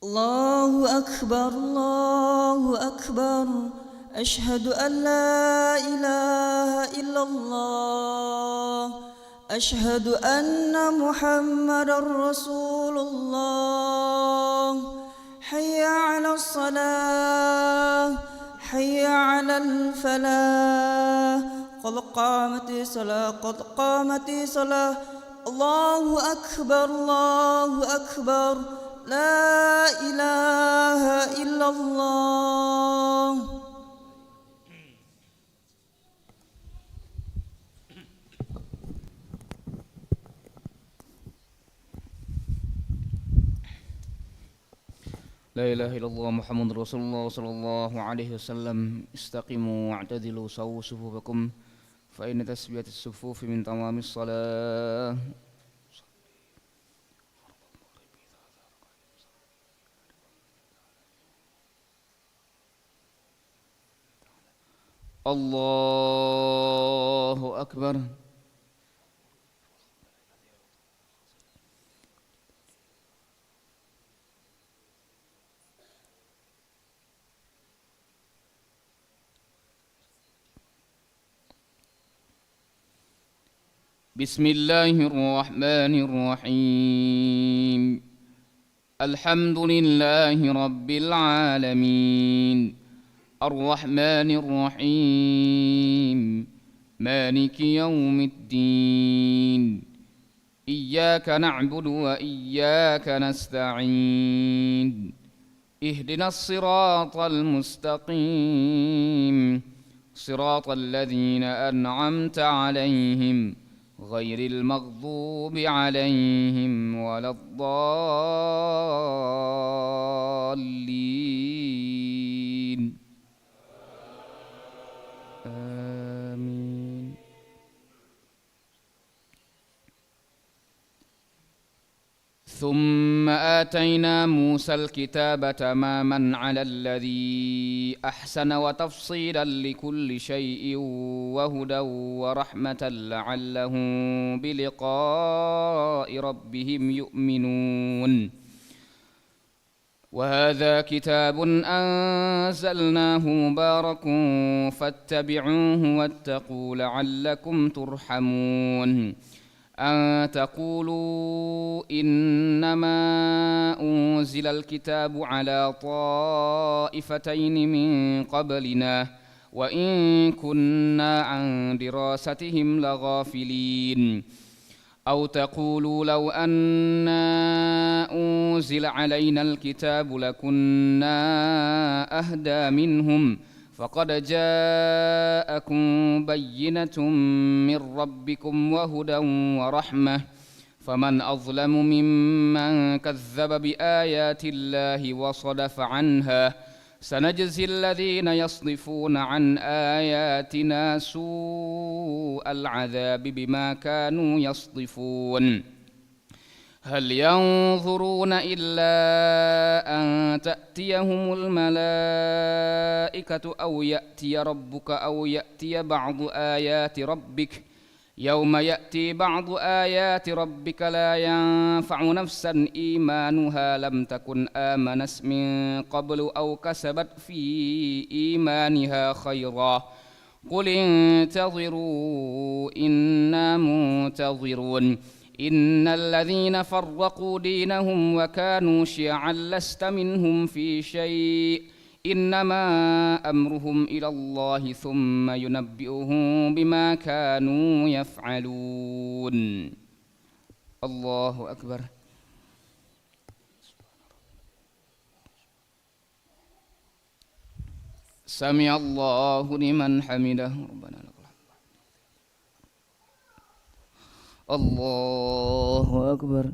الله أكبر الله أكبر أشهد أن لا إله إلا الله أشهد أن محمد رسول الله حي على الصلاة حي على الفلاح قد قامت الصلاة قد قامت الصلاة الله أكبر الله أكبر لا إله إلا الله. لا إله إلا الله محمد رسول الله صلى الله عليه وسلم استقيموا واعتدلوا سووا صفوفكم فإن تسبية الصفوف من تمام الصلاة. الله أكبر. بسم الله الرحمن الرحيم. الحمد لله رب العالمين الرحمن الرحيم مالك يوم الدين إياك نعبد وإياك نستعين اهدنا الصراط المستقيم صراط الذين أنعمت عليهم غير المغضوب عليهم ولا الضالين آمين. ثم آتينا موسى الكتاب تماما على الذي أحسن وتفصيلا لكل شيء وهدى ورحمة لعلهم بلقاء ربهم يؤمنون. وهذا كتاب أنزلناه مبارك فاتبعوه واتقوا لعلكم ترحمون. أن تقولوا إنما أنزل الكتاب على طائفتين من قبلنا وإن كنا عن دراستهم لغافلين. أو تقولوا لو أنا أنزل علينا الكتاب لكنا أهدى منهم فقد جاءكم بينة من ربكم وهدى ورحمة فمن أظلم ممن كذب بآيات الله وصدف عنها سنجزي الذين يصدفون عن آياتنا سوء العذاب بما كانوا يصدفون. هل ينظرون إلا أن تأتيهم الملائكة أو يأتي ربك أو يأتي بعض آيات ربك يوم يأتي بعض آيات ربك لا ينفع نفسا إيمانها لم تكن آمنت من قبل أو كسبت في إيمانها خيرا قل انتظروا إنا منتظرون. إن الذين فرقوا دينهم وكانوا شيعا لست منهم في شيء إنما أمرهم إلى الله ثم ينبئهم بما كانوا يفعلون. الله أكبر. سمع الله لمن حمده ربنا لك الله أكبر.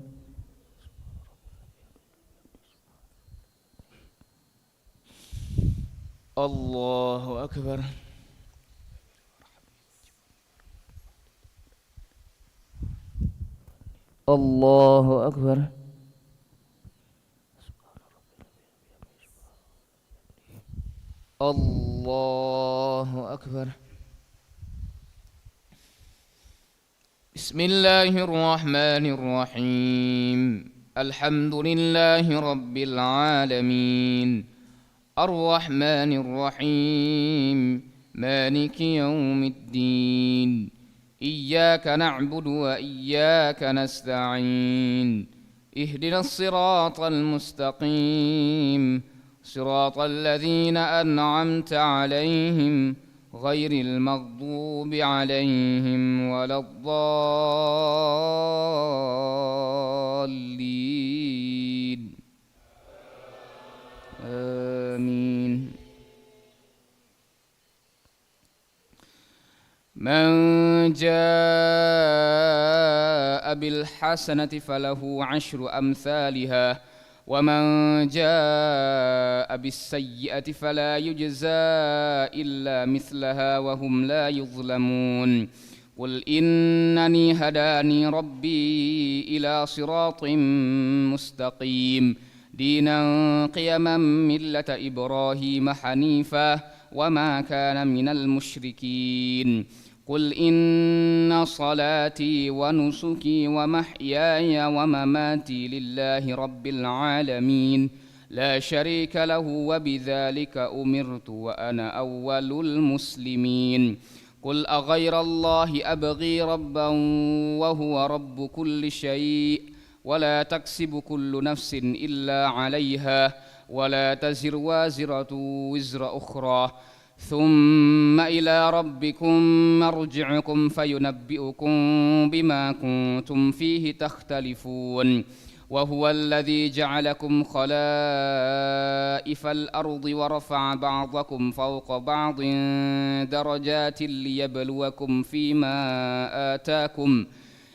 الله أكبر. الله أكبر. الله أكبر. بسم الله الرحمن الرحيم. الحمد لله رب العالمين الرحمن الرحيم مالك يوم الدين إياك نعبد وإياك نستعين اهدنا الصراط المستقيم صراط الذين أنعمت عليهم غير المغضوب عليهم ولا الضالين آمين. من جاء بالحسنة فله عشر أمثالها ومن جاء بالسيئة فلا يجزى إلا مثلها وهم لا يظلمون. قل إنني هداني ربي إلى صراط مستقيم دينا قيما ملة إبراهيم حنيفا وما كان من المشركين. قل إن صلاتي ونسكي ومحياي ومماتي لله رب العالمين لا شريك له وبذلك أمرت وأنا أول المسلمين. قل أغير الله أبغي ربا وهو رب كل شيء ولا تكسب كل نفس إلا عليها ولا تزر وازرة وزر أخرى ثم إلى ربكم مرجعكم فينبئكم بما كنتم فيه تختلفون. وهو الذي جعلكم خلائف الأرض ورفع بعضكم فوق بعض درجات ليبلوكم فيما آتاكم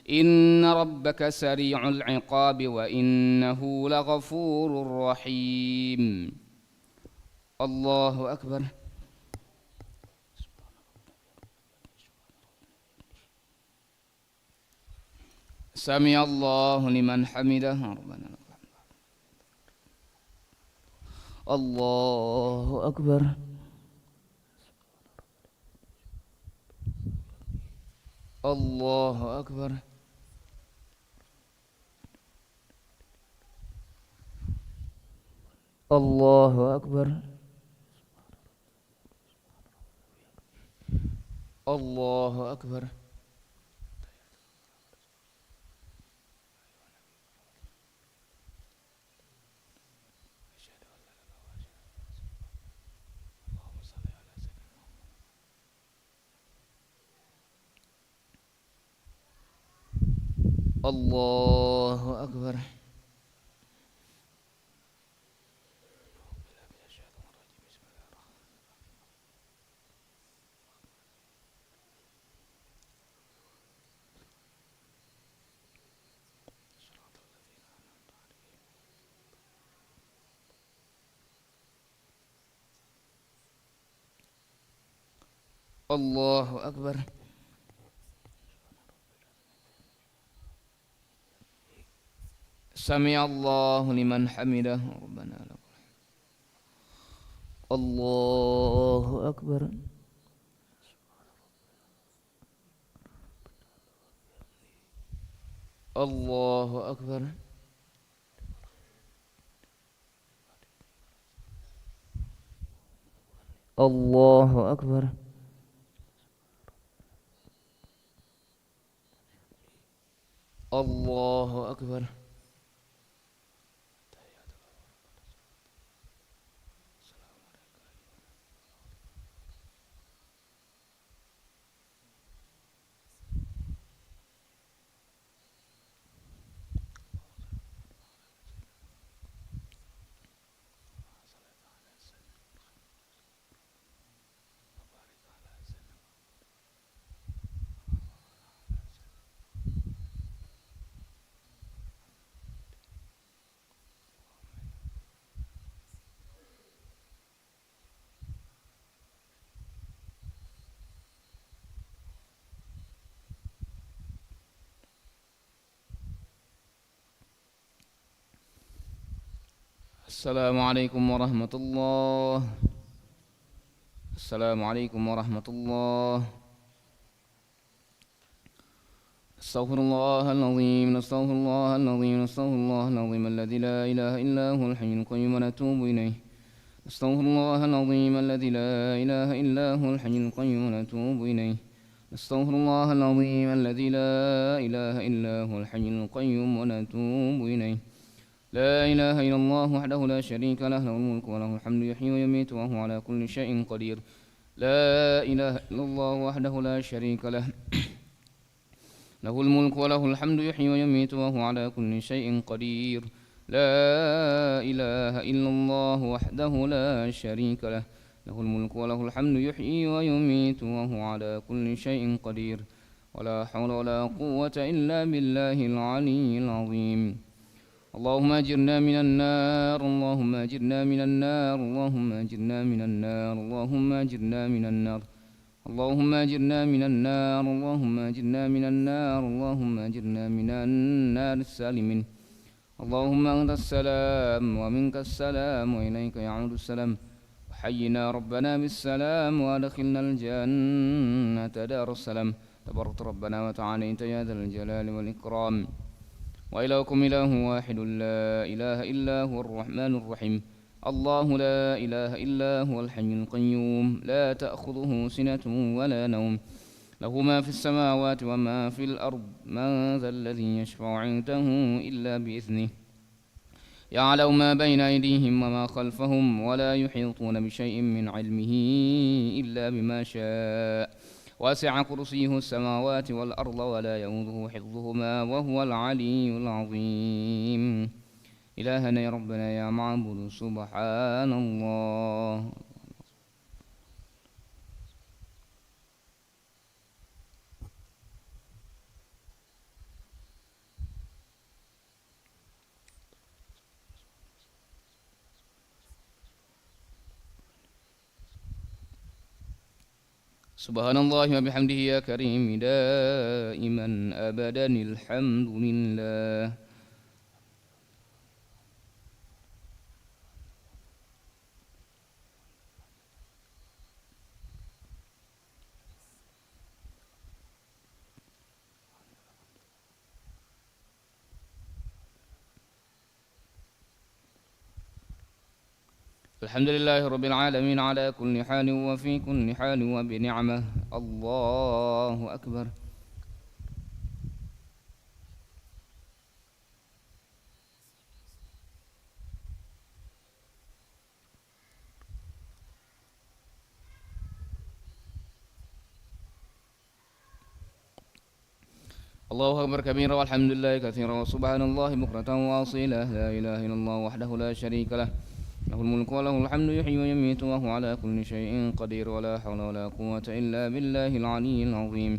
إن ربك سريع العقاب وإنه لغفور رحيم. الله أكبر. سمع الله لمن حمده ربنا الله أكبر. الله أكبر. الله أكبر. الله أكبر. الله أكبر. الله أكبر. سمع الله لمن حمده ربنا لك الله أكبر. الله أكبر. الله أكبر. الله أكبر. السلام عليكم ورحمة الله. السلام عليكم ورحمة الله. نستغفر الله العظيم نستغفر الله العظيم نستغفر الله العظيم الذي لا إله إلا هو الحي القيوم ونتوب إليه نستغفر الله العظيم الذي لا إله إلا هو الحي القيوم ونتوب إليه نستغفر الله العظيم الذي لا إله إلا هو الحي القيوم ونتوب إليه لا إله إلا الله وحده لا شريك له له الملك وله الحمد يحيي ويميت وهو على كل شيء قدير لا إله إلا الله وحده لا شريك له له الملك وله الحمد يحيي ويميت وهو على كل شيء قدير لا إله إلا الله وحده لا شريك له له الملك وله الحمد يحيي ويميت وهو على كل شيء قدير ولا حول ولا قوة إلا بالله العلي العظيم اللهم أجرنا من النار اللهم أجرنا من النار اللهم أجرنا من النار اللهم أجرنا من النار اللهم أجرنا من النار اللهم أجرنا من النار اللهم أجرنا من النار السالمين اللهم أنت السلام ومنك السلام وإليك يعود السلام وحينا ربنا بالسلام وأدخلنا الجنة دار السلام تبارك ربنا وتعاليت يا ذا الجلال والإكرام وإلهكم إله واحد لا إله إلا هو الرحمن الرحيم الله لا إله إلا هو الحي القيوم لا تأخذه سنة ولا نوم له ما في السماوات وما في الأرض من ذا الذي يشفع عنده إلا بإذنه يعلم ما بين أيديهم وما خلفهم ولا يحيطون بشيء من علمه إلا بما شاء واسع كرسيه السماوات والأرض ولا يؤوده حفظهما وهو العلي العظيم إلهنا يا ربنا يا معبود سبحان الله سبحان الله وبحمده يا كريم دائما أبدا الحمد لله الحمد لله رب العالمين على كل حال وفي كل حال وبنعمة الله أكبر الله أكبر كبيرا والحمد لله كثيرا وسبحان الله بكرة وأصيلا لا إله إلا الله وحده لا شريك له له الملك وله الحمد يحيي ويميت وهو على كل شيء قدير ولا حول ولا قوة إلا بالله العلي العظيم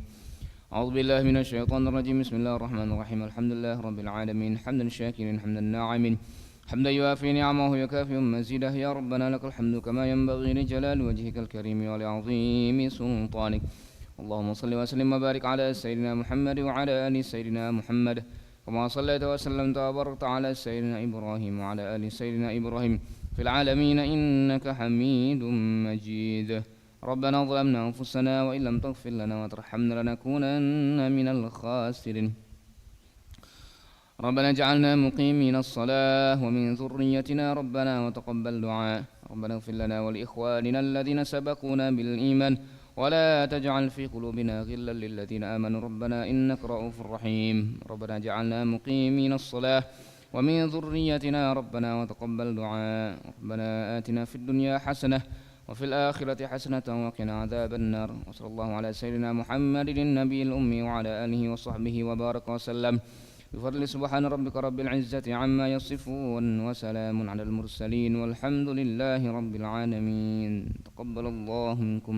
أعوذ بالله من الشيطان الرجيم بسم الله الرحمن الرحيم الحمد لله رب العالمين حمدا شاكرا حمدا ناعما حمدا يوافي نعمه ويكافئ مزيده يا ربنا لك الحمد كما ينبغي لجلال وجهك الكريم ولعظيم سلطانك اللهم صل وسلم وبارك على سيدنا محمد وعلى آل سيدنا محمد كما صليت وسلمت وباركت على سيدنا إبراهيم وعلى آل سيدنا إبراهيم في العالمين إنك حميد مجيد ربنا ظلمنا أنفسنا وإن لم تغفر لنا وترحمنا لنكونن من الخاسرين ربنا اجعلنا مقيمين الصلاة ومن ذريتنا ربنا وتقبل دعاء ربنا اغفر لنا ولإخواننا الذين سبقونا بالإيمان ولا تجعل في قلوبنا غلا للذين آمنوا ربنا إنك رؤوف رحيم ربنا اجعلنا مقيمين الصلاة ومن ذريتنا ربنا وتقبل دعاء ربنا آتنا في الدنيا حسنة وفي الآخرة حسنة وقنا عذاب النار وصلى الله على سيدنا محمد النبي الأمي وعلى آله وصحبه وبارك وسلم بفضل سبحان ربك رب العزة عما يصفون وسلام على المرسلين والحمد لله رب العالمين تقبل الله منكم.